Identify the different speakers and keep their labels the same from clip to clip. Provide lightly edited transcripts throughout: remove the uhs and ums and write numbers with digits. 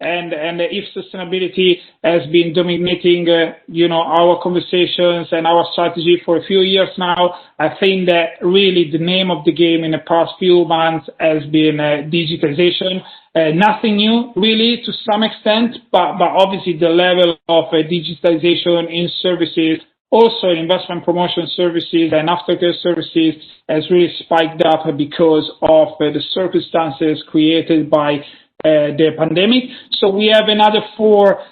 Speaker 1: And if sustainability has been dominating, our conversations and our strategy for a few years now, I think that really the name of the game in the past few months has been digitalization. Nothing new, really, to some extent, but obviously the level of digitalization in services, also in investment promotion services and aftercare services, has really spiked up because of the circumstances created by the pandemic. So we have another 4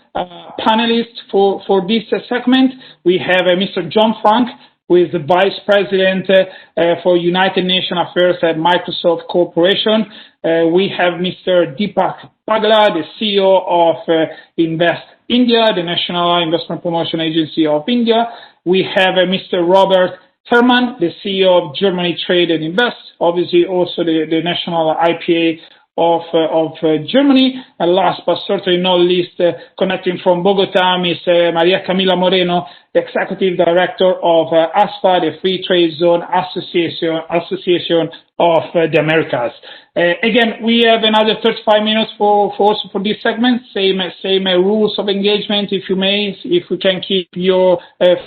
Speaker 1: panelists for this segment. We have Mr. John Frank, who is the Vice President for United Nations Affairs at Microsoft Corporation. We have Mr. Deepak Pagla, the CEO of Invest India, the National Investment Promotion Agency of India. We have Mr. Robert Herman, the CEO of Germany Trade and Invest, obviously also the National IPA of Germany. And last but certainly not least, connecting from Bogota, Ms. Maria Camila Moreno, the Executive Director of ASFA, the Free Trade Zone Association of the Americas. Again, we have another 35 minutes for this segment. Same rules of engagement, if you may, if we can keep your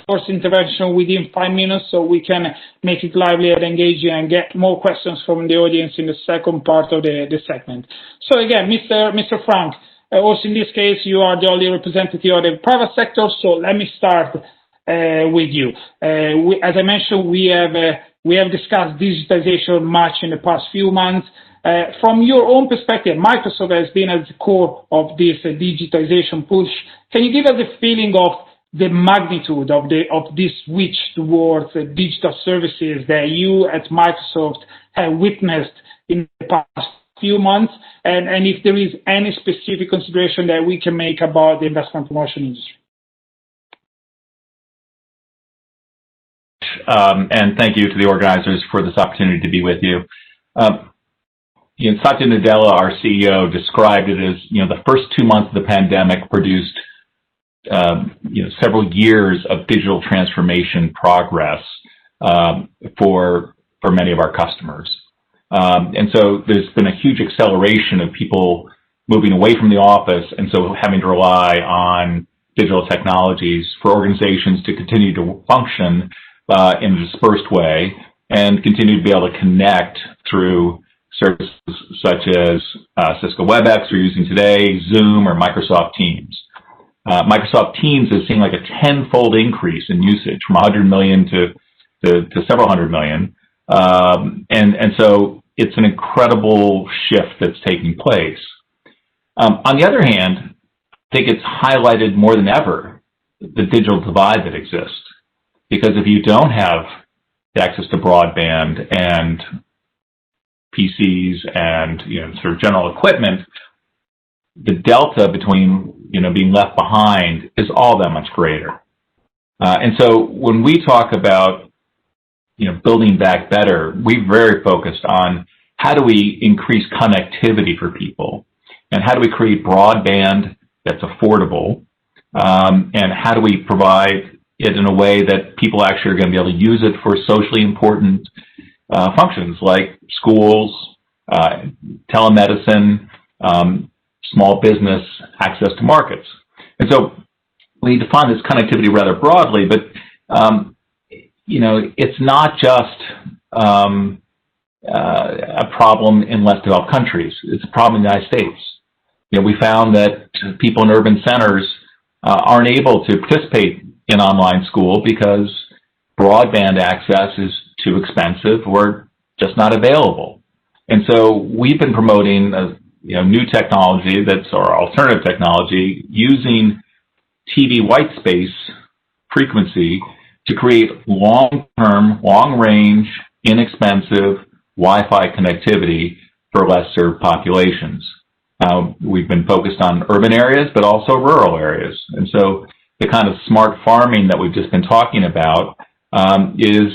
Speaker 1: first intervention within 5 minutes so we can make it lively and engaging and get more questions from the audience in the second part of the segment. So again, Mr. Frank, also in this case, you are the only representative of the private sector, so let me start with you. As I mentioned, we have discussed digitization much in the past few months. From your own perspective, Microsoft has been at the core of this digitization push. Can you give us a feeling of the magnitude of this switch towards digital services that you at Microsoft have witnessed in the past few months, and if there is any specific consideration that we can make about the investment promotion industry?
Speaker 2: And thank you to the organizers for this opportunity to be with you. Satya Nadella, our CEO, described it as, the first 2 months of the pandemic produced, several years of digital transformation progress for many of our customers. And so there's been a huge acceleration of people moving away from the office, and so having to rely on digital technologies for organizations to continue to function in a dispersed way and continue to be able to connect through services such as Cisco WebEx we're using today, Zoom, or Microsoft Teams. Microsoft Teams is seeing like a 10-fold increase in usage from 100 million to several hundred million. And so it's an incredible shift that's taking place. On the other hand, I think it's highlighted more than ever the digital divide that exists. Because if you don't have access to broadband and PCs and sort of general equipment, the delta between being left behind is all that much greater. And so when we talk about building back better, we're very focused on how do we increase connectivity for people, and how do we create broadband that's affordable, and how do we provide it in a way that people actually are going to be able to use it for socially important functions like schools, telemedicine, small business access to markets. And so we define this connectivity rather broadly, but it's not just a problem in less developed countries. It's a problem in the United States. We found that people in urban centers aren't able to participate in online school because broadband access is too expensive or just not available. And so we've been promoting new technology that's our alternative technology, using TV white space frequency to create long-term, long-range, inexpensive Wi-Fi connectivity for less served populations. We've been focused on urban areas, but also rural areas. And so the kind of smart farming that we've just been talking about is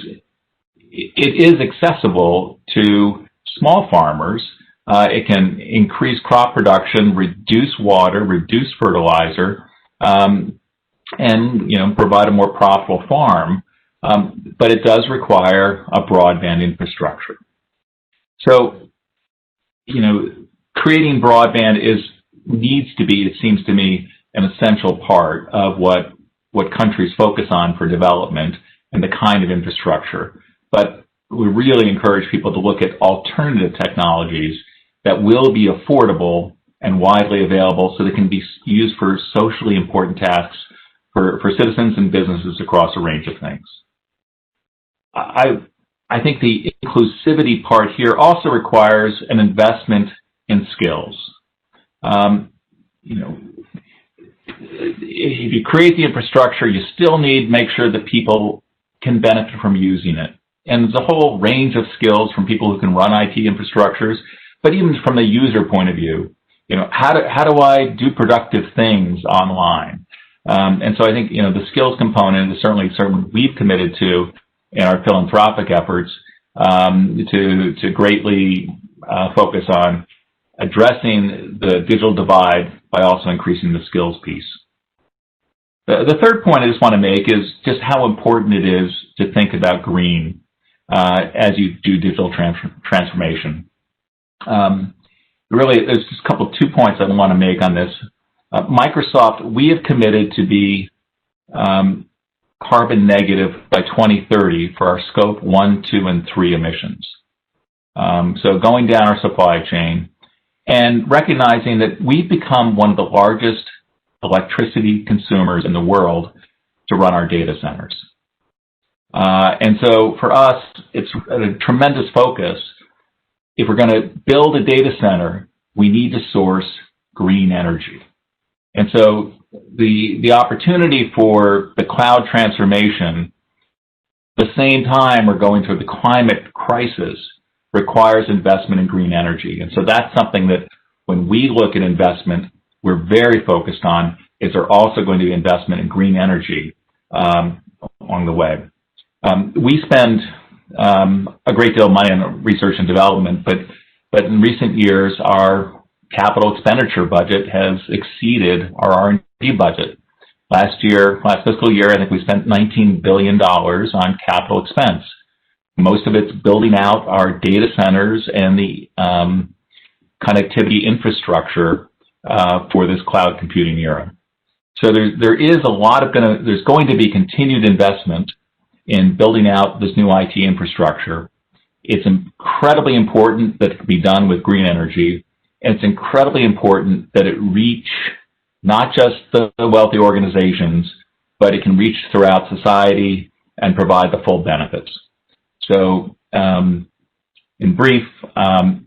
Speaker 2: accessible to small farmers. It can increase crop production, reduce water, reduce fertilizer, and provide a more profitable farm. But it does require a broadband infrastructure. So, creating broadband is needs to be, it seems to me, an essential part of what countries focus on for development and the kind of infrastructure. But we really encourage people to look at alternative technologies that will be affordable and widely available so they can be used for socially important tasks for citizens and businesses across a range of things. I think the inclusivity part here also requires an investment in skills. If you create the infrastructure, you still need to make sure that people can benefit from using it. And there's a whole range of skills from people who can run IT infrastructures, but even from the user point of view, how do I do productive things online? And so I think, the skills component is certainly something we've committed to in our philanthropic efforts to greatly focus on addressing the digital divide by also increasing the skills piece. The third point I just want to make is just how important it is to think about green as you do digital transformation. Really, there's just two points I want to make on this. Microsoft, we have committed to be carbon negative by 2030 for our scope 1, 2, and 3 emissions. So going down our supply chain and recognizing that we've become one of the largest electricity consumers in the world to run our data centers. And so for us, it's a tremendous focus. If we're going to build a data center, we need to source green energy. And so the opportunity for the cloud transformation, at the same time we're going through the climate crisis, requires investment in green energy. And so that's something that when we look at investment, we're very focused on. Is there also going to be investment in green energy along the way? We spend a great deal of money on research and development, but in recent years, our capital expenditure budget has exceeded our R&D budget. Last fiscal year, I think we spent $19 billion on capital expense. Most of it's building out our data centers and the connectivity infrastructure for this cloud computing era. So there's going to be continued investment in building out this new IT infrastructure. It's incredibly important that it can be done with green energy, and it's incredibly important that it reach not just the wealthy organizations, but it can reach throughout society and provide the full benefits. So, in brief,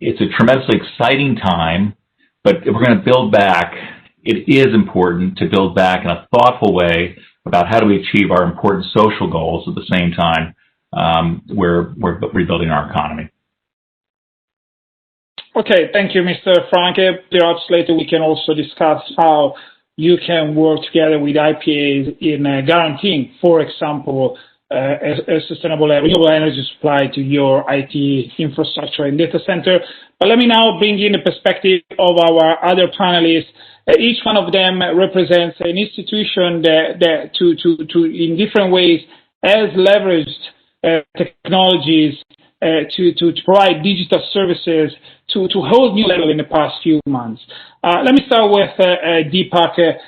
Speaker 2: it's a tremendously exciting time, but if we're going to build back, it is important to build back in a thoughtful way about how do we achieve our important social goals at the same time we're rebuilding our economy.
Speaker 1: Okay, thank you, Mr. Franke. Perhaps later we can also discuss how you can work together with IPAs in guaranteeing, for example, a sustainable renewable energy supply to your IT infrastructure and data center. But let me now bring in the perspective of our other panelists. Each one of them represents an institution that in different ways has leveraged technologies to provide digital services to a whole new level in the past few months. Let me start with Deepak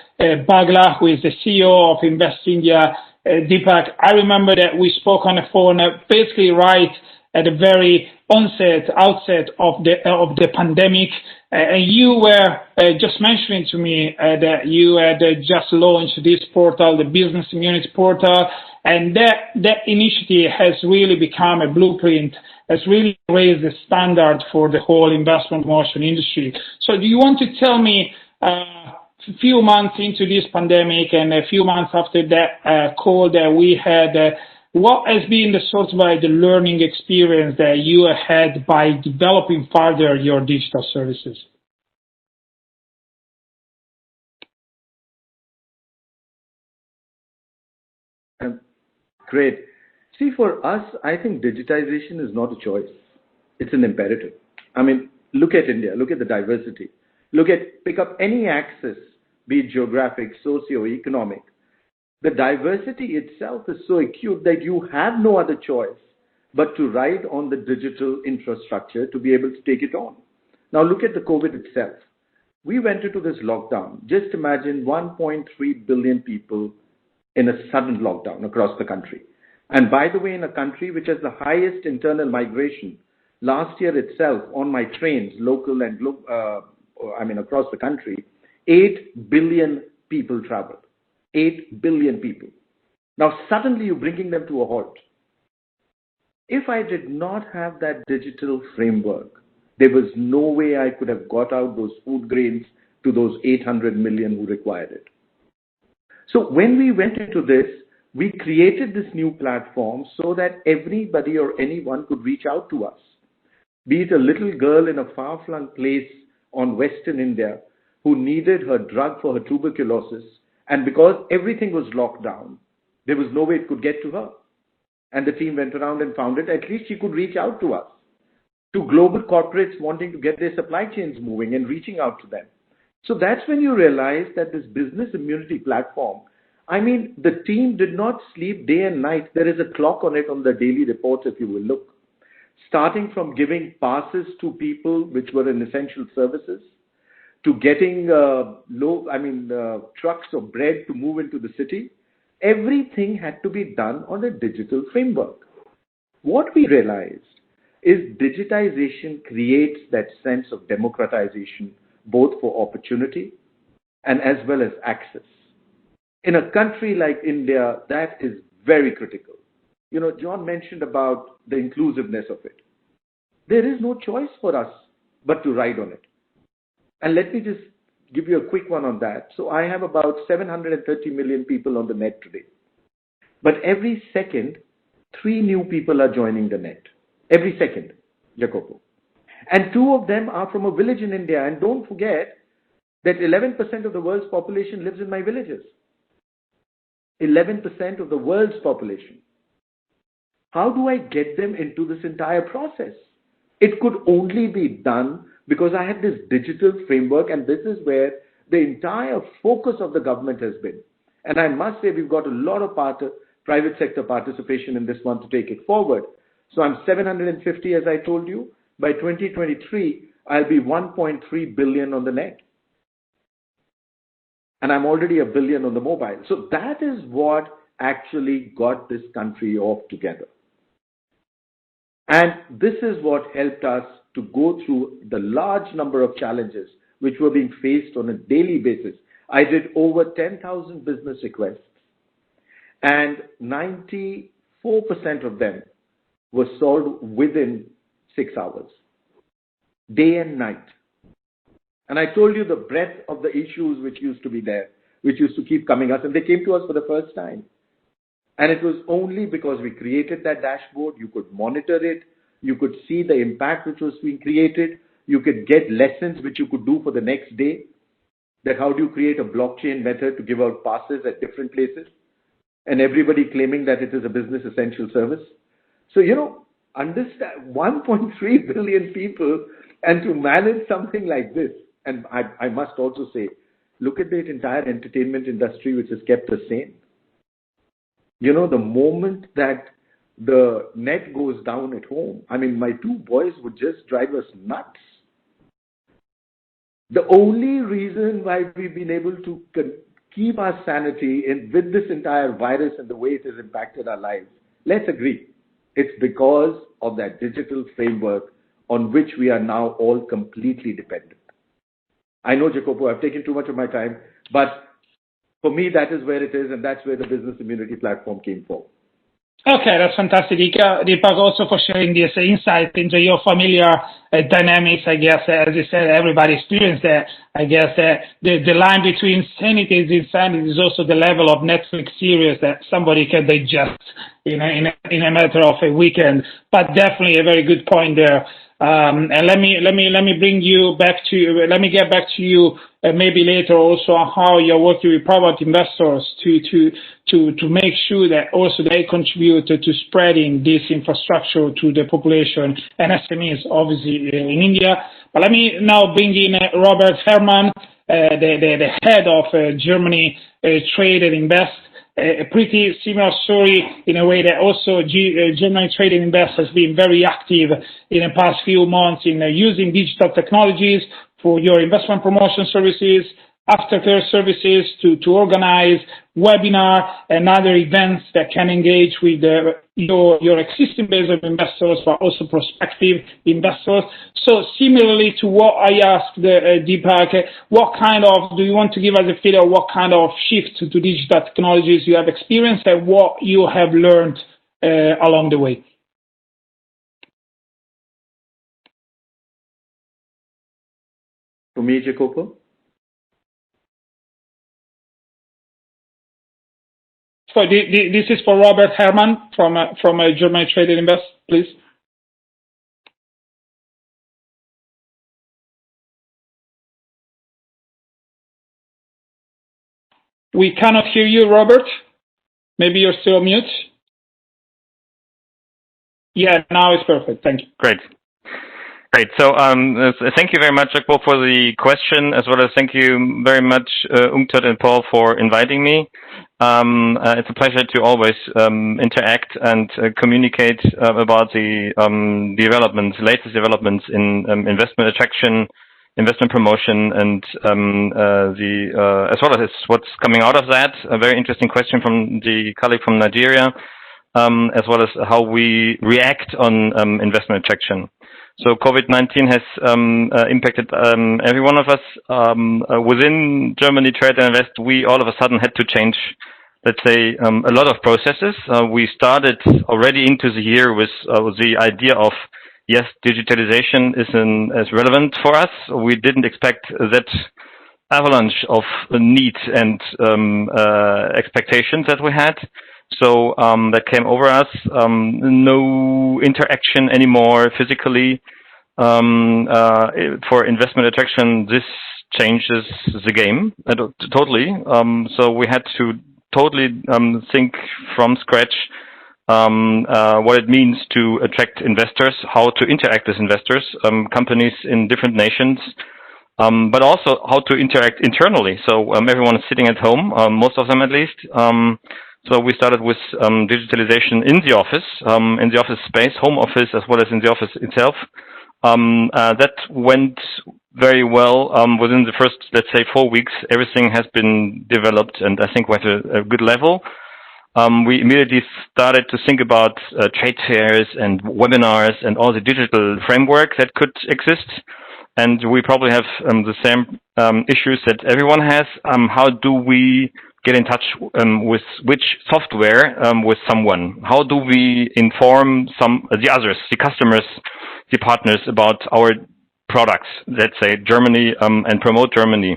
Speaker 1: Bagla, who is the CEO of Invest India. Deepak, I remember that we spoke on the phone basically right at the very outset of the pandemic, and you were just mentioning to me that you had just launched this portal, the Business Immunity Portal, and that initiative has really become a blueprint, has really raised the standard for the whole investment promotion industry. So do you want to tell me a few months into this pandemic and a few months after that call that we had, what has been the sort of the learning experience that you had by developing further your digital services?
Speaker 3: Great. See, for us, I think digitization is not a choice. It's an imperative. I mean, look at India. Look at the diversity. Pick up any axis, be it geographic, socio-economic. The diversity itself is so acute that you have no other choice but to ride on the digital infrastructure to be able to take it on. Now look at the COVID itself. we went into this lockdown. Just imagine 1.3 billion people in a sudden lockdown across the country. And by the way, in a country which has the highest internal migration, last year itself on my trains, local and across the country, 8 billion people traveled. 8 billion people. Now suddenly you're bringing them to a halt. If I did not have that digital framework, there was no way I could have got out those food grains to those 800 million who required it. So when we went into this, we created this new platform so that everybody or anyone could reach out to us. Be it a little girl in a far-flung place on Western India who needed her drug for her tuberculosis, and because everything was locked down, there was no way it could get to her. And the team went around and found it. At least she could reach out to us. To global corporates wanting to get their supply chains moving and reaching out to them. So that's when you realize that this business immunity platform, the team did not sleep day and night. There is a clock on it on the daily reports, if you will look. Starting from giving passes to people which were in essential services, to getting trucks of bread to move into the city. Everything had to be done on a digital framework. What we realized is digitization creates that sense of democratization, both for opportunity and as well as access. In a country like India, that is very critical. John mentioned about the inclusiveness of it. There is no choice for us but to ride on it. And let me just give you a quick one on that. So I have about 730 million people on the net today. But every second, 3 new people are joining the net. Every second, Jacopo. And 2 of them are from a village in India. And don't forget that 11% of the world's population lives in my villages. 11% of the world's population. How do I get them into this entire process? It could only be done because I have this digital framework, and this is where the entire focus of the government has been. And I must say we've got a lot of private sector participation in this one to take it forward. So I'm 750, as I told you. By 2023, I'll be 1.3 billion on the net. And I'm already a billion on the mobile. So that is what actually got this country off together. And this is what helped us to go through the large number of challenges which were being faced on a daily basis. I did over 10,000 business requests, and 94% of them were solved within 6 hours, day and night. And I told you the breadth of the issues which used to be there, which used to keep coming us, and they came to us for the first time. And it was only because we created that dashboard. You could monitor it. You could see the impact which was being created. You could get lessons which you could do for the next day. That how do you create a blockchain method to give out passes at different places? And everybody claiming that it is a business essential service. So, understand 1.3 billion people, and to manage something like this. And I must also say, look at the entire entertainment industry which has kept us sane. The moment that the net goes down at home, my 2 boys would just drive us nuts. The only reason why we've been able to keep our sanity with this entire virus and the way it has impacted our lives, let's agree, it's because of that digital framework on which we are now all completely dependent. I know, Jacopo, I've taken too much of my time, but for me, that is where it is, and that's where the business immunity platform came from.
Speaker 1: Okay, that's fantastic, Deepak, also for sharing this insight into your familiar dynamics. I guess, as you said, everybody experienced that. I guess the line between sanity and insanity is also the level of Netflix series that somebody can digest in a matter of a weekend. But definitely a very good point there. And let me bring you back to. Let me get back to you maybe later also on how you're working with private investors to make sure that also they contribute to spreading this infrastructure to the population and SMEs, obviously in India. But let me now bring in Robert Herrmann, the head of Germany Trade and Invest. A pretty similar story in a way that also Germany Trade and Invest has been very active in the past few months in using digital technologies for your investment promotion services, aftercare services, to organize webinar and other events that can engage with your existing base of investors, but also prospective investors. So similarly to what I asked Deepak, what kind of, do you want to give us a feel of what kind of shift to digital technologies you have experienced and what you have learned along the way?
Speaker 3: For me, Jacopo?
Speaker 1: So this is for Robert Herman from German Trade and Invest, please. We cannot hear you, Robert. Maybe you're still on mute. Yeah, now it's perfect. Thank you.
Speaker 4: Great. So thank you very much, Jacopo, for the question, as well as thank you very much, Umtad and Paul, for inviting me. It's a pleasure to always interact and communicate about the latest developments in investment attraction, investment promotion, and as well as what's coming out of that. A very interesting question from the colleague from Nigeria, as well as how we react on investment attraction. So COVID-19 has impacted every one of us. Within Germany Trade and Invest, we all of a sudden had to change, let's say, a lot of processes. We started already into the year with the idea of, yes, digitalization is relevant for us. We didn't expect that avalanche of needs and expectations that we had. So that came over us. No interaction anymore physically. For investment attraction, this changes the game totally. So we had to totally think from scratch what it means to attract investors, how to interact with investors, companies in different nations, but also how to interact internally. So everyone is sitting at home, most of them at least. So we started with digitalization in the office space, home office, as well as in the office itself. That went very well. Within the first, let's say, 4 weeks, everything has been developed, and I think we're at a good level. We immediately started to think about trade fairs and webinars and all the digital framework that could exist. And we probably have the same issues that everyone has. How do we get in touch with which software with someone? How do we inform the others, the customers, the partners about our products, let's say Germany, and promote Germany?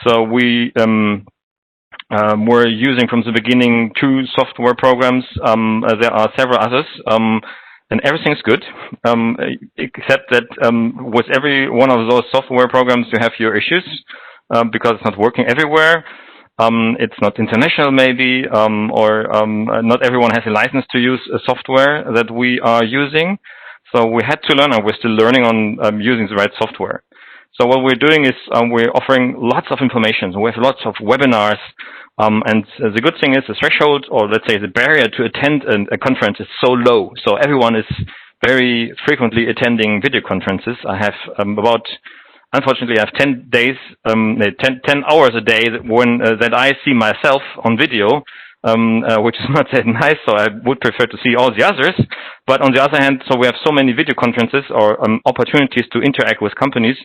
Speaker 4: So we were using from the beginning 2 software programs. There are several others, and everything's good, except that with every one of those software programs you have your issues because it's not working everywhere. It's not international maybe, or not everyone has a license to use a software that we are using. So we had to learn, and we're still learning on using the right software. So what we're doing is we're offering lots of information. We have lots of webinars, and the good thing is the threshold, or let's say the barrier to attend a conference is so low. So everyone is very frequently attending video conferences. I have unfortunately, I have 10 days, 10 hours a day that I see myself on video, which is not that nice. So I would prefer to see all the others. But on the other hand, so we have so many video conferences or opportunities to interact with companies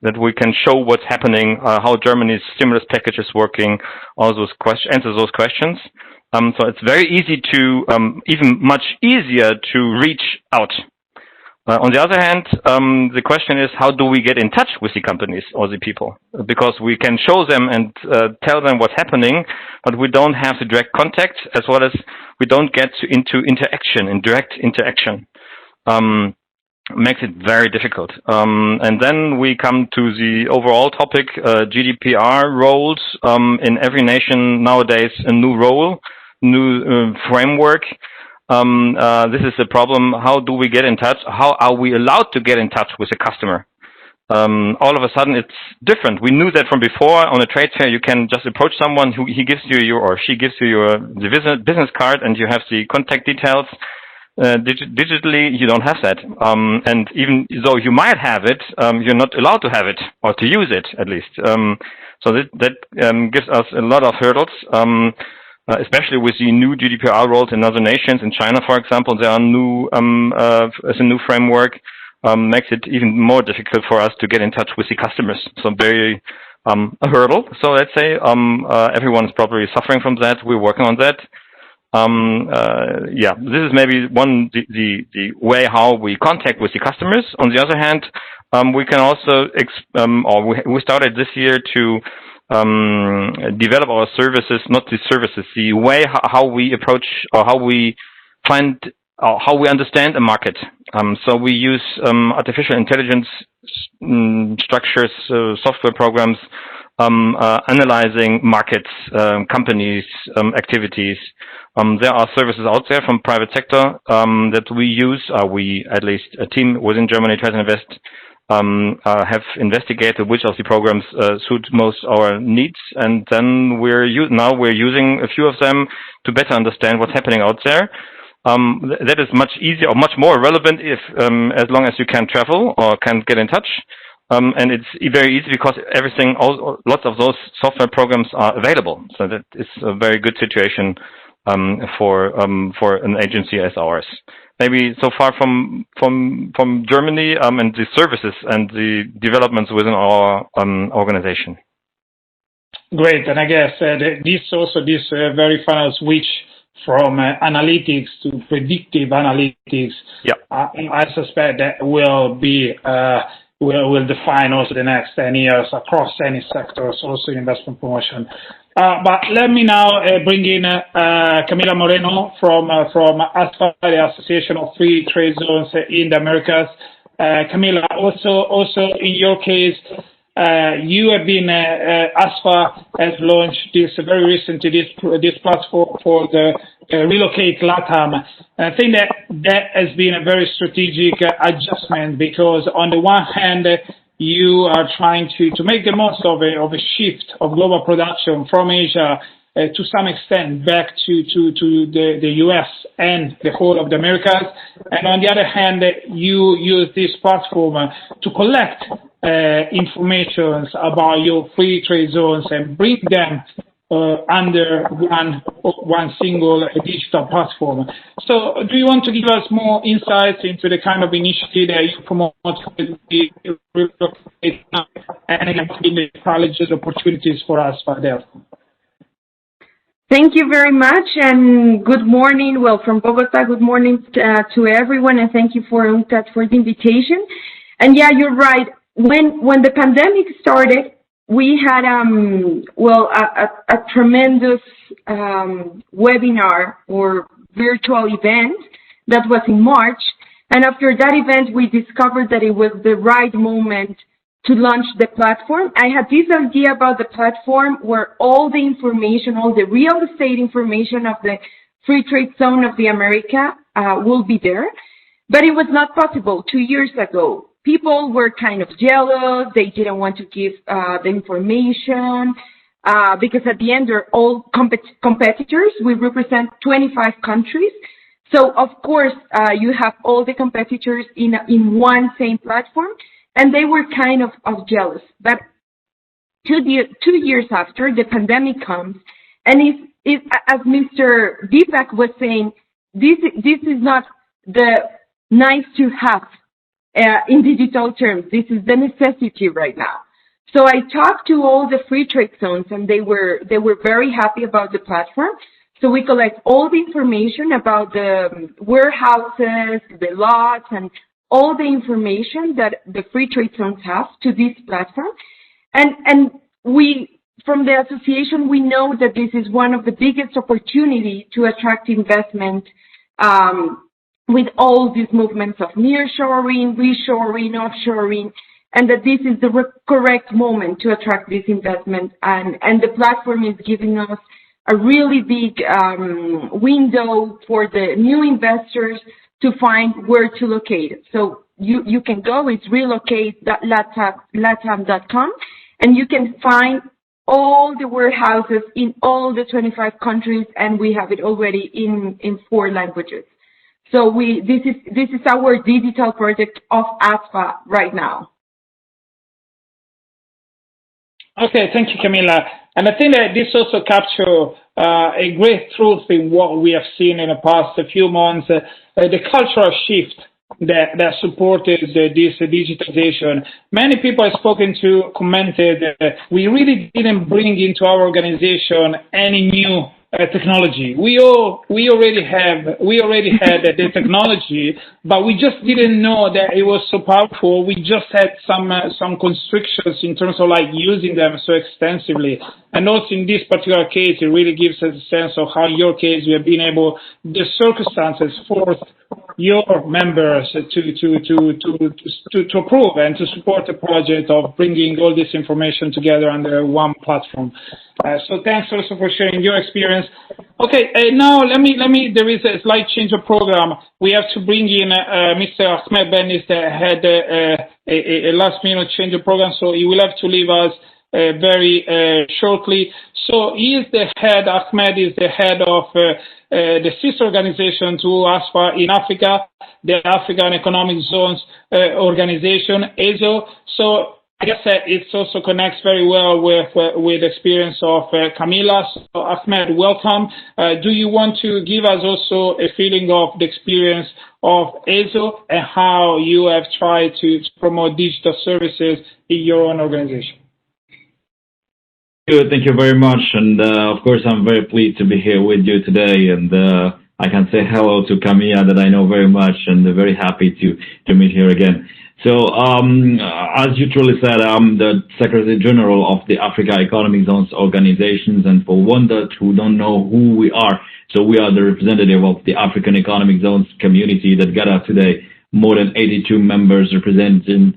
Speaker 4: that we can show what's happening, how Germany's stimulus package is working, all those answer those questions. So it's very easy to, even much easier to reach out. On the other hand, the question is, how do we get in touch with the companies or the people? Because we can show them and tell them what's happening, but we don't have the direct contact, as well as we don't get into direct interaction. Makes it very difficult. And then we come to the overall topic, GDPR roles. In every nation nowadays, a new role, new framework. This is the problem. How do we get in touch? How are we allowed to get in touch with a customer? All of a sudden, it's different. We knew that from before. On a trade fair, you can just approach someone who he gives you or she gives you the business card, and you have the contact details. digitally, you don't have that. And even though you might have it, you're not allowed to have it or to use it, at least. So that gives us a lot of hurdles, especially with the new GDPR rules in other nations. In China, for example, there are as a new framework, makes it even more difficult for us to get in touch with the customers. So very a hurdle. So let's say everyone's probably suffering from that. We're working on that. This is maybe the way how we contact with the customers. On the other hand, we can also we started this year to develop our services, not the services, the way how we approach or how we find or how we understand a market. So we use artificial intelligence structures, software programs, analyzing markets, companies, activities. There are services out there from private sector that we use. We, at least a team within Germany, Try to Invest, have investigated which of the programs suit most our needs, and then we're using a few of them to better understand what's happening out there. That is much easier or much more relevant if, as long as you can travel or can get in touch. And it's very easy because lots of those software programs are available. So that is a very good situation for an agency as ours. Maybe so far from Germany and the services and the developments within our organization.
Speaker 1: Great, and I guess this very final switch from analytics to predictive analytics.
Speaker 4: Yeah.
Speaker 1: I suspect that will define also the next 10 years across any sectors, also investment promotion. But let me now bring in Camila Moreno from ASFA, the Association of Free Trade Zones in the Americas. Camila, also in your case, you have been ASFA has launched very recently this platform for the Relocate LATAM. And I think that has been a very strategic adjustment, because on the one hand, you are trying to make the most of a shift of global production from Asia to some extent back to the US and the whole of the Americas. And on the other hand, you use this platform to collect information about your free trade zones and bring them under one single digital platform. So do you want to give us more insights into the kind of initiative that you promote and the challenges, opportunities for us for there?
Speaker 5: Thank you very much, and good morning. Well, from Bogota, good morning to everyone, and thank you for UNCTAD for the invitation. And yeah, you're right. When the pandemic started, we had a tremendous webinar or virtual event that was in March. And after that event, we discovered that it was the right moment to launch the platform. I had this idea about the platform where all the information, all the real estate information of the free trade zone of the America will be there. But it was not possible 2 years ago. People were kind of jealous. They didn't want to give the information because at the end, they're all competitors. We represent 25 countries. So, of course, you have all the competitors in one same platform, and they were kind of jealous. But 2 years after, the pandemic comes, and it's as Mr. Deepak was saying, this is not the nice to have in digital terms. This is the necessity right now. So I talked to all the free trade zones, and they were very happy about the platform. So we collect all the information about the warehouses, the lots, and all the information that the free trade zones have to this platform. And we, from the association, we know that this is one of the biggest opportunity to attract investment with all these movements of nearshoring, reshoring, offshoring, and that this is the correct moment to attract this investment. And the platform is giving us a really big window for the new investors to find where to locate it. So you can go, it's relocate.latam.com, and you can find all the warehouses in all the 25 countries, and we have it already in 4 languages. So this is our digital project of ASFA right now.
Speaker 1: Okay, thank you, Camila. And I think that this also captures a great truth in what we have seen in the past few months, the cultural shift that supported this digitalization. Many people I've spoken to commented we really didn't bring into our organization any new technology. We already had the technology, but we just didn't know that it was so powerful. We just had some constrictions in terms of like using them so extensively. And also in this particular case, it really gives us a sense of how in your case you have been able, the circumstances forced your members to approve and to support the project of bringing all this information together under one platform. So thanks also for sharing your experience. Okay, now let me. There is a slight change of program. We have to bring in Mr. Ahmed Benis that had a last minute change of program, so he will have to leave us very shortly. So he is the head. Ahmed is the head of the sister organization to ASFA in Africa, the African Economic Zones Organization, AZO. So I guess it also connects very well with the experience of Camila. So Ahmed, welcome. Do you want to give us also a feeling of the experience of AZO and how you have tried to promote digital services in your own organization?
Speaker 6: Good, thank you very much. And of course, I'm very pleased to be here with you today. And I can say hello to Camilla that I know very much, and very happy to meet here again. So, as you truly said, I'm the Secretary General of the Africa Economic Zones Organizations, and for one that who don't know who we are, so we are the representative of the African Economic Zones community that gather today more than 82 members representing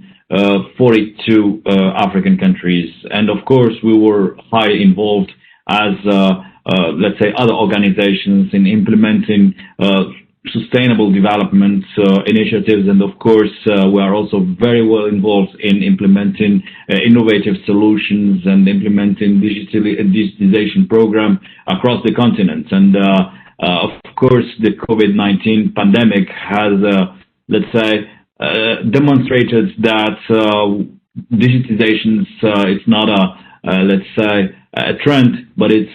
Speaker 6: 42 African countries. And of course, we were highly involved as, let's say, other organizations in implementing sustainable development initiatives, and of course we are also very well involved in implementing innovative solutions and implementing digitalization program across the continent. And of course the COVID-19 pandemic has let's say demonstrated that digitization it's not a let's say a trend, but it's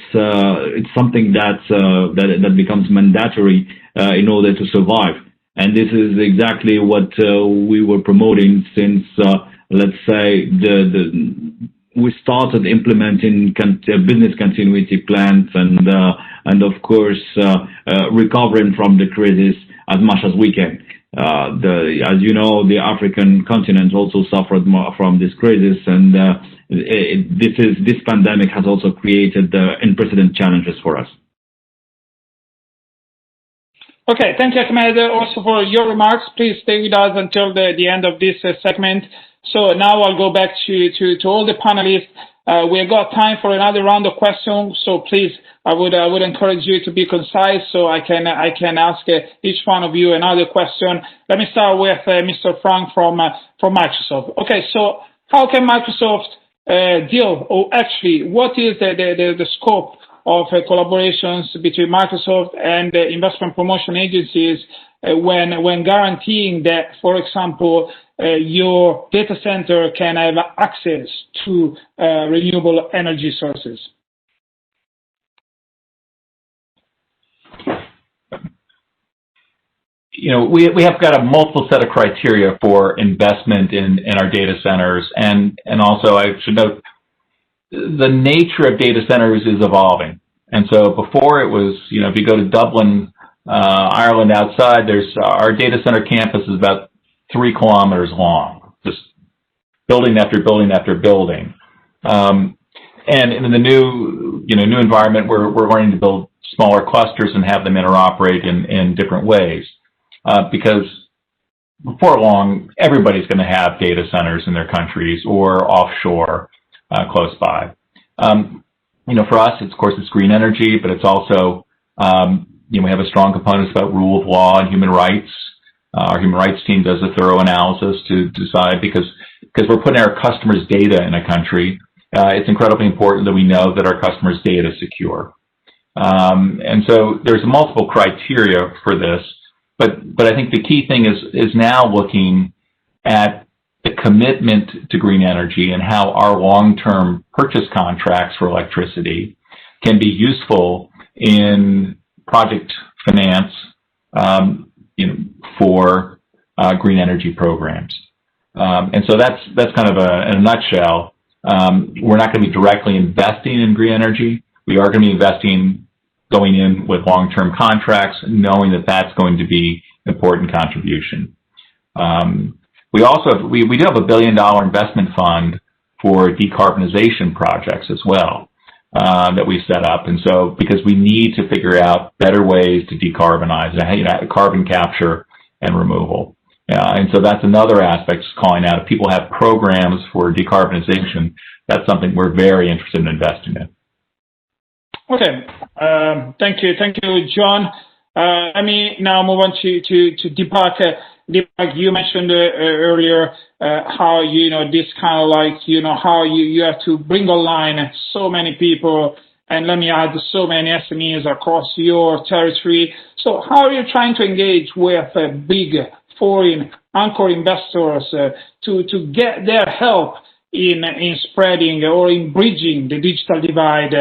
Speaker 6: something that becomes mandatory in order to survive. And this is exactly what we were promoting since, let's say, we started implementing business continuity plans and of course, recovering from the crisis as much as we can. As you know, the African continent also suffered from this crisis, and this pandemic has also created unprecedented challenges for us.
Speaker 1: Okay, thank you, Ahmed, also for your remarks. Please stay with us until the end of this segment. So now I'll go back to all the panelists. We have got time for another round of questions, so please, I would encourage you to be concise so I can ask each one of you another question. Let me start with Mr. Frank from Microsoft. Okay, so how can Microsoft deal, or actually, what is the scope of collaborations between Microsoft and the investment promotion agencies when guaranteeing that, for example, your data center can have access to renewable energy sources?
Speaker 2: You know, we have got a multiple set of criteria for investment in our data centers, and also I should note the nature of data centers is evolving. And so before it was, you know, if you go to Dublin, Ireland outside, there's our data center campus is about 3 kilometers long, just building after building after building. And in the new environment, we're learning to build smaller clusters and have them interoperate in different ways. Because before long, everybody's going to have data centers in their countries or offshore, close by. You know, for us, of course, it's green energy, but it's also, you know, we have a strong component about rule of law and human rights. Our human rights team does a thorough analysis to decide because we're putting our customers' data in a country. It's incredibly important that we know that our customers' data is secure. And so there's multiple criteria for this. But I think the key thing is now looking at the commitment to green energy and how our long-term purchase contracts for electricity can be useful in project finance, for green energy programs. And so that's kind of in a nutshell. We're not going to be directly investing in green energy. We are going to be investing, going in with long-term contracts, knowing that that's going to be an important contribution. We also have, we do have a $1 billion investment fund for decarbonization projects as well, that we set up. And so, because we need to figure out better ways to decarbonize, carbon capture and removal. And so that's another aspect calling out. If people have programs for decarbonization, that's something we're very interested in investing in.
Speaker 1: Okay. Thank you, John. Let me now move on to Deepak. Deepak, you mentioned earlier how this kind of like how you have to bring online so many people, and let me add so many SMEs across your territory. So how are you trying to engage with big foreign anchor investors to get their help in spreading or in bridging the digital divide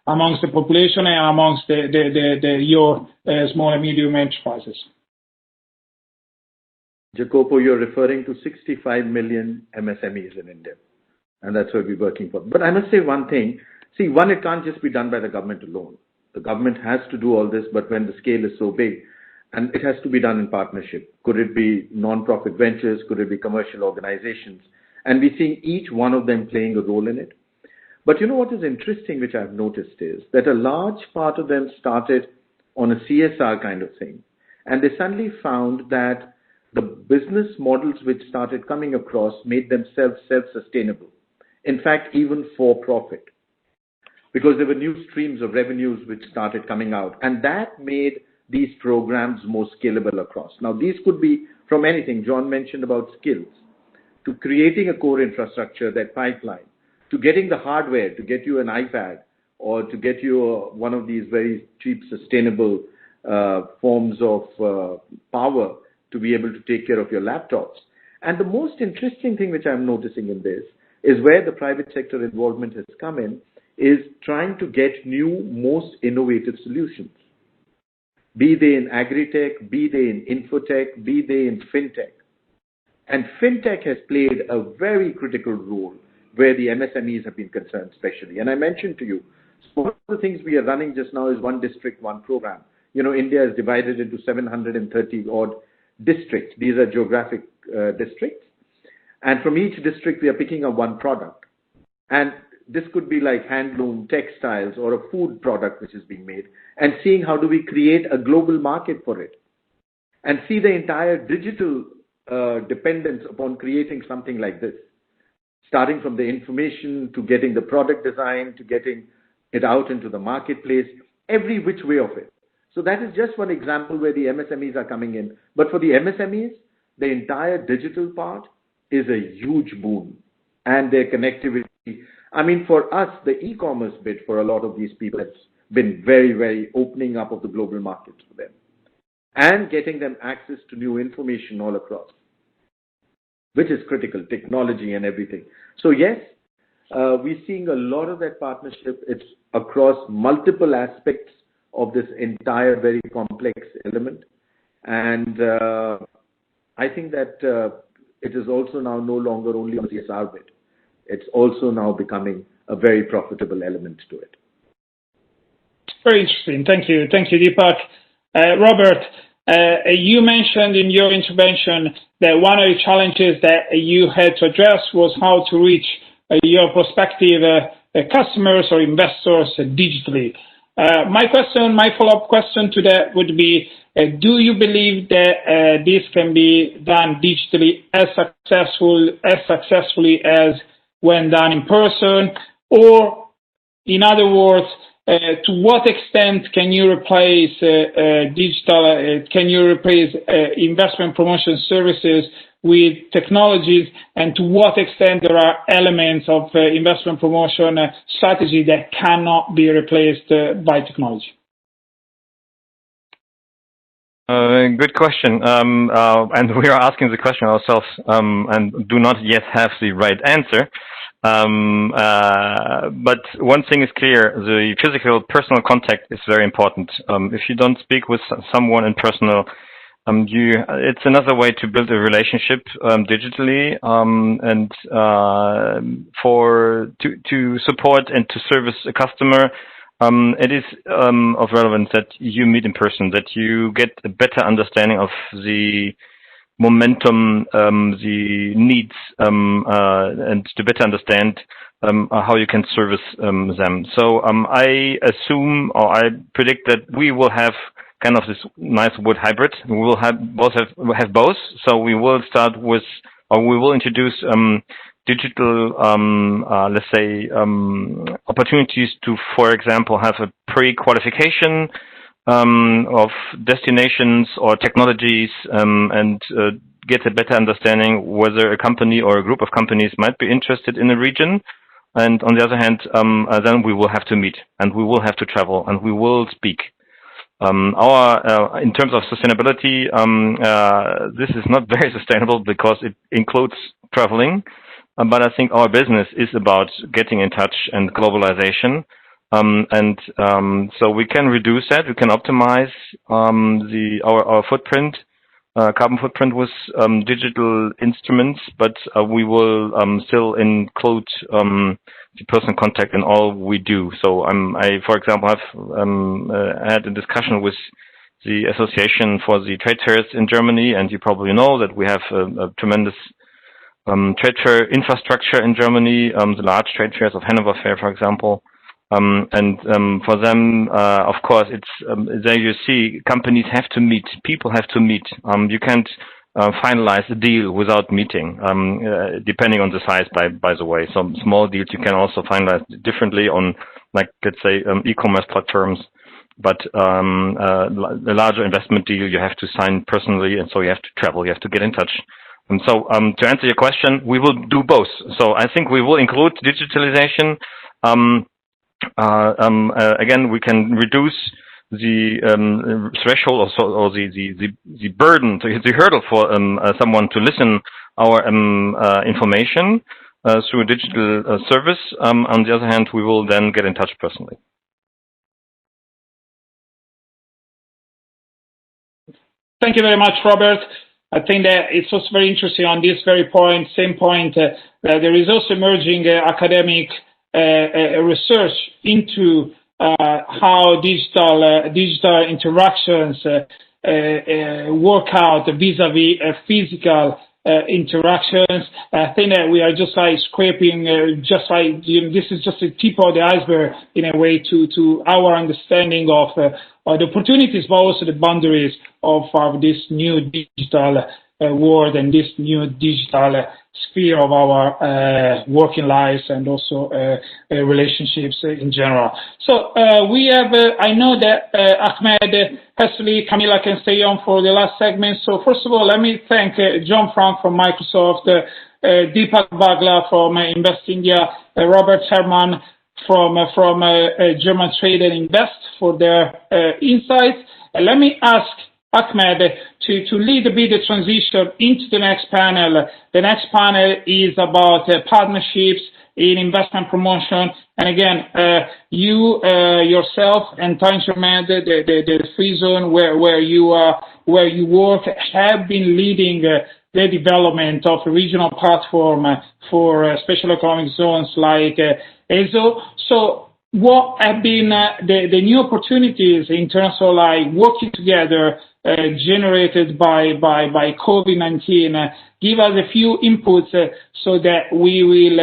Speaker 1: amongst the population and amongst your small and medium enterprises?
Speaker 3: Jacopo, you're referring to 65 million MSMEs in India, and that's what we're working for. But I must say one thing. See, one, it can't just be done by the government alone. The government has to do all this, but when the scale is so big, and it has to be done in partnership. Could it be non-profit ventures? Could it be commercial organizations? And we're seeing each one of them playing a role in it. But you know what is interesting, which I've noticed, is that a large part of them started on a CSR kind of thing. And they suddenly found that the business models which started coming across made themselves self-sustainable. In fact, even for profit. Because there were new streams of revenues which started coming out. And that made these programs more scalable across. Now, these could be from anything. John mentioned about skills, to creating a core infrastructure, that pipeline, to getting the hardware, to get you an iPad, or to get you one of these very cheap, sustainable forms of power to be able to take care of your laptops. And the most interesting thing which I'm noticing in this is where the private sector involvement has come in, is trying to get new, most innovative solutions. Be they in agri-tech, be they in infotech, be they in fintech. And fintech has played a very critical role where the MSMEs have been concerned especially. And I mentioned to you, one of the things we are running just now is one district, one program. India is divided into 730 odd districts. These are geographic districts. And from each district, we are picking up one product. And this could be like handloom, textiles, or a food product which is being made, and seeing how do we create a global market for it. And see the entire digital dependence upon creating something like this. Starting from the information, to getting the product design, to getting it out into the marketplace, every which way of it. So that is just one example where the MSMEs are coming in. But for the MSMEs, the entire digital part is a huge boon. And their connectivity. I mean, for us, the e-commerce bit for a lot of these people has been very, very opening up of the global markets for them. And getting them access to new information all across, which is critical, technology and everything. So yes, we're seeing a lot of that partnership. It's across multiple aspects of this entire very complex element. And I think that it is also now no longer only on the CSR bit. It's also now becoming a very profitable element to it.
Speaker 1: Very interesting. Thank you, Deepak. Robert, you mentioned in your intervention that one of the challenges that you had to address was how to reach your prospective customers or investors digitally. My follow-up question to that would be, do you believe that this can be done digitally as successfully as when done in person? Or, in other words, to what extent can you replace investment promotion services with technologies, and to what extent there are elements of investment promotion strategy that cannot be replaced by technology?
Speaker 4: Good question. And we are asking the question ourselves, and do not yet have the right answer. But one thing is clear: the physical, personal contact is very important. If you don't speak with someone in personal, it's another way to build a relationship digitally, and to support and to service a customer. It is of relevance that you meet in person, that you get a better understanding of the momentum, the needs, and to better understand how you can service them. So I assume, or I predict, that we will have kind of this nice wood hybrid. We will have both. So we will start with, or we will introduce digital, let's say, opportunities to, for example, have a pre-qualification of destinations or technologies, and get a better understanding whether a company or a group of companies might be interested in a region. And on the other hand, then we will have to meet, and we will have to travel, and we will speak. In terms of sustainability, this is not very sustainable because it includes traveling. But I think our business is about getting in touch and globalization. So we can reduce that. We can optimize our footprint, carbon footprint with digital instruments, but we will still include the personal contact in all we do. So I, for example, have had a discussion with the Association for the Trade Fairs in Germany, and you probably know that we have a tremendous trade fair infrastructure in Germany, the large trade fairs of Hanover Fair, for example. For them, of course, it's there you see companies have to meet, people have to meet. You can't finalize a deal without meeting, depending on the size, by the way. Some small deals you can also finalize differently on, like, let's say, e-commerce platforms. But a larger investment deal you have to sign personally, and so you have to travel, you have to get in touch. And so, to answer your question, we will do both. So I think we will include digitalization. Again, we can reduce the threshold or the burden, the hurdle for someone to listen our information through a digital service. On the other hand, we will then get in touch personally.
Speaker 1: Thank you very much, Robert. I think that it's also very interesting on this very point, same point, there is also emerging academic research into how digital interactions work out vis-a-vis physical interactions. I think that we are just like scraping, this is just the tip of the iceberg in a way to our understanding of the opportunities, but also the boundaries of this new digital world and this new digital sphere of our working lives and also relationships in general. So we have, I know that Ahmed, Hesli, Camila can stay on for the last segment. So first of all, let me thank John Frank from Microsoft, Deepak Bagla from Invest India, Robert Herman from German Trade and Invest for their insights. Let me ask Ahmed to lead a bit the transition into the next panel. The next panel is about partnerships in investment promotion. And again, you yourself and Tangerman, the free zone where you work, have been leading the development of a regional platform for special economic zones like ESO. So what have been the new opportunities in terms of like working together generated by COVID-19? Give us a few inputs so that we will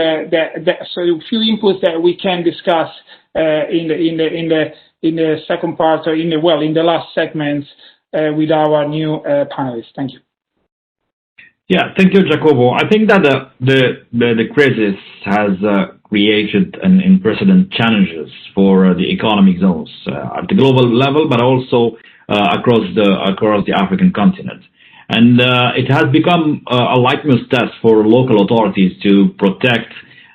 Speaker 1: so a few inputs that we can discuss in the second part, or in the last segments with our new panelists. Thank you.
Speaker 6: Yeah, thank you, Jacobo. I think that the crisis has created an unprecedented challenges for the economic zones at the global level, but also across the African continent. And it has become a litmus test for local authorities to protect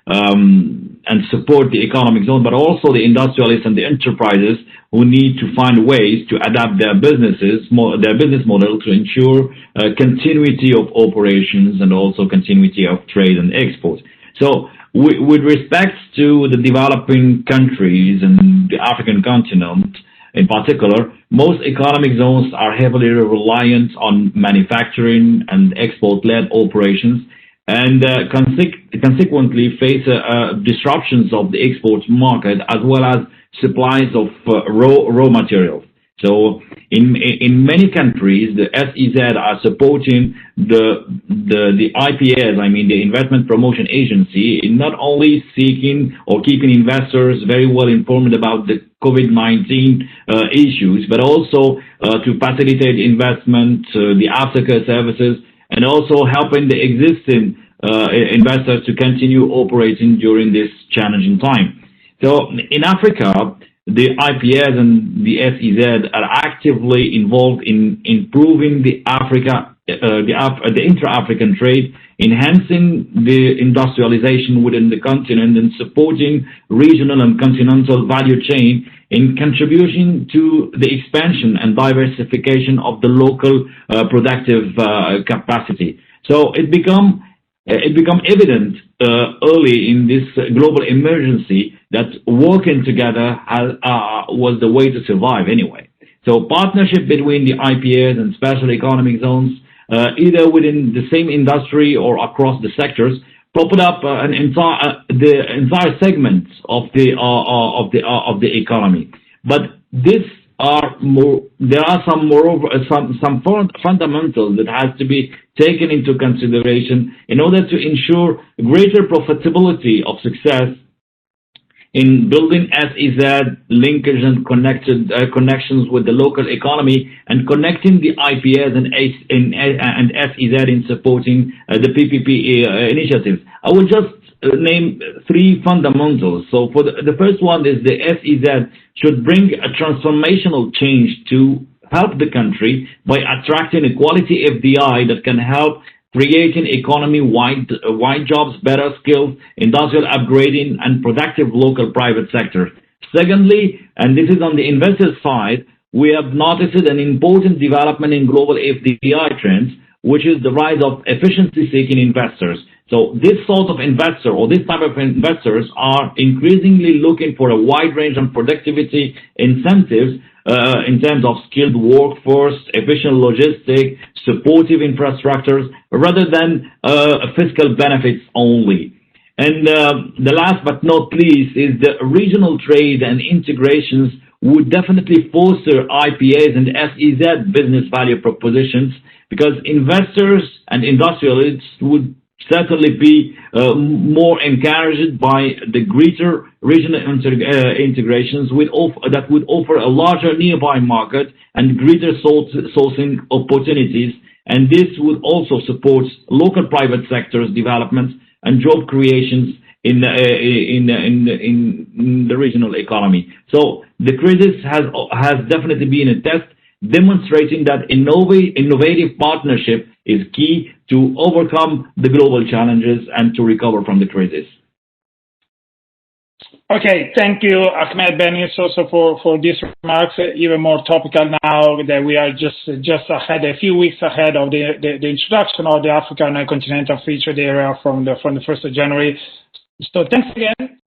Speaker 6: and support the economic zone, but also the industrialists and the enterprises who need to find ways to adapt their business model to ensure continuity of operations and also continuity of trade and export. So with respect to the developing countries and the African continent in particular, most economic zones are heavily reliant on manufacturing and export-led operations, and consequently face disruptions of the export market as well as supplies of raw materials. So in many countries, the SEZ are supporting the IPS, I mean the Investment Promotion Agency, in not only seeking or keeping investors very well informed about the COVID-19 issues, but also to facilitate investment, the aftercare services, and also helping the existing investors to continue operating during this challenging time. So in Africa, the IPS and the SEZ are actively involved in improving the intra-African trade, enhancing the industrialization within the continent, and supporting regional and continental value chain in contribution to the expansion and diversification of the local productive capacity. So it become evident early in this global emergency that working together was the way to survive anyway. So partnership between the IPAs and special economic zones, either within the same industry or across the sectors, open up the entire segment of the economy. But there are some fundamentals that has to be taken into consideration in order to ensure greater profitability of success in building SEZ linkage and connections with the local economy, and connecting the IPS and SEZ in supporting the PPP initiatives. I will just name three fundamentals. So for the first one is the SEZ should bring a transformational change to help the country by attracting a quality FDI that can help creating economy-wide jobs, better skills, industrial upgrading, and productive local private sector. Secondly, and this is on the investor side, we have noticed an important development in global FDI trends, which is the rise of efficiency-seeking investors. So this sort of investor, or this type of investors, are increasingly looking for a wide range of productivity incentives in terms of skilled workforce, efficient logistics, supportive infrastructures, rather than fiscal benefits only. And the last but not least is the regional trade and integrations would definitely foster IPAs and SEZ business value propositions, because investors and industrialists would certainly be more encouraged by the greater regional integrations that would offer a larger nearby market and greater sourcing opportunities, and this would also support local private sector's development and job creations in the regional economy. So the crisis has definitely been a test, demonstrating that innovative partnership is key to overcome the global challenges and to recover from the crisis.
Speaker 1: Okay, thank you, Ahmed Benis, also for these remarks. Even more topical now that we are just ahead, a few weeks ahead of the introduction of the African Continental Free Trade Area from the 1st of January. So thanks again